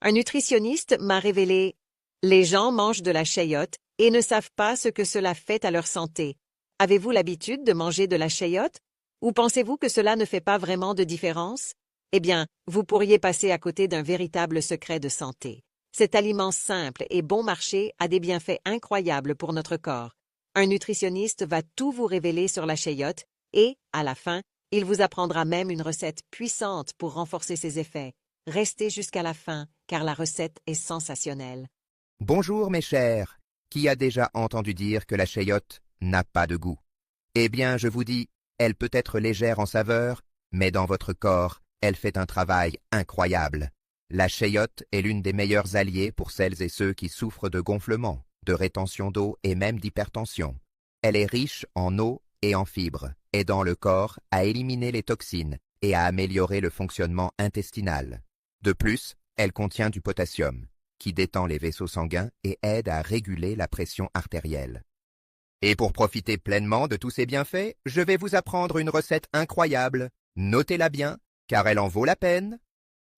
Un nutritionniste m'a révélé: les gens mangent de la chayote et ne savent pas ce que cela fait à leur santé. Avez-vous l'habitude de manger de la chayote? Ou pensez-vous que cela ne fait pas vraiment de différence? Eh bien, vous pourriez passer à côté d'un véritable secret de santé. Cet aliment simple et bon marché a des bienfaits incroyables pour notre corps. Un nutritionniste va tout vous révéler sur la chayote et, à la fin, il vous apprendra même une recette puissante pour renforcer ses effets. Restez jusqu'à la fin, car la recette est sensationnelle. Bonjour mes chers, qui a déjà entendu dire que la chayote n'a pas de goût? Eh bien, je vous dis, elle peut être légère en saveur, mais dans votre corps, elle fait un travail incroyable. La chayote est l'une des meilleures alliées pour celles et ceux qui souffrent de gonflement, de rétention d'eau et même d'hypertension. Elle est riche en eau et en fibres, aidant le corps à éliminer les toxines et à améliorer le fonctionnement intestinal. De plus, elle contient du potassium, qui détend les vaisseaux sanguins et aide à réguler la pression artérielle. Et pour profiter pleinement de tous ces bienfaits, je vais vous apprendre une recette incroyable. Notez-la bien, car elle en vaut la peine.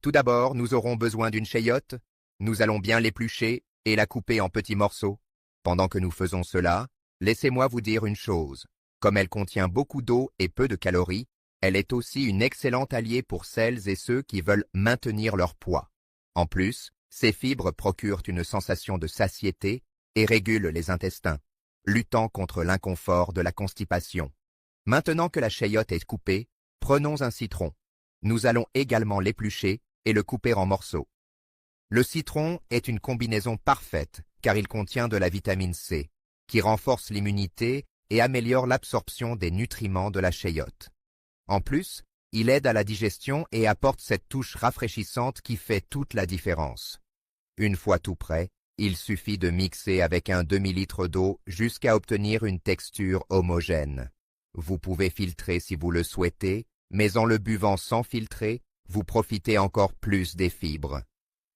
Tout d'abord, nous aurons besoin d'une chayote. Nous allons bien l'éplucher et la couper en petits morceaux. Pendant que nous faisons cela, laissez-moi vous dire une chose. Comme elle contient beaucoup d'eau et peu de calories, elle est aussi une excellente alliée pour celles et ceux qui veulent maintenir leur poids. En plus, ces fibres procurent une sensation de satiété et régulent les intestins, luttant contre l'inconfort de la constipation. Maintenant que la chayote est coupée, prenons un citron. Nous allons également l'éplucher et le couper en morceaux. Le citron est une combinaison parfaite car il contient de la vitamine C, qui renforce l'immunité et améliore l'absorption des nutriments de la chayote. En plus, il aide à la digestion et apporte cette touche rafraîchissante qui fait toute la différence. Une fois tout prêt, il suffit de mixer avec un demi-litre d'eau jusqu'à obtenir une texture homogène. Vous pouvez filtrer si vous le souhaitez, mais en le buvant sans filtrer, vous profitez encore plus des fibres.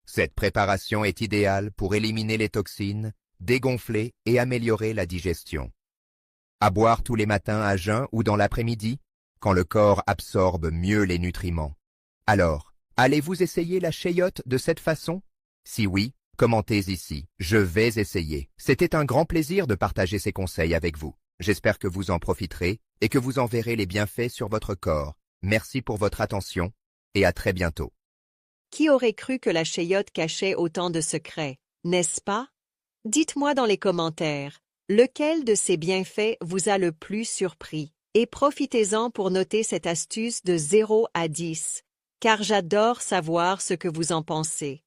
Cette préparation est idéale pour éliminer les toxines, dégonfler et améliorer la digestion. À boire tous les matins à jeun ou dans l'après-midi, quand le corps absorbe mieux les nutriments. Alors, allez-vous essayer la chayote de cette façon? Si oui, commentez ici. Je vais essayer. C'était un grand plaisir de partager ces conseils avec vous. J'espère que vous en profiterez et que vous en verrez les bienfaits sur votre corps. Merci pour votre attention et à très bientôt. Qui aurait cru que la chayote cachait autant de secrets, n'est-ce pas? Dites-moi dans les commentaires, lequel de ces bienfaits vous a le plus surpris? Et profitez-en pour noter cette astuce de 0 à 10, car j'adore savoir ce que vous en pensez.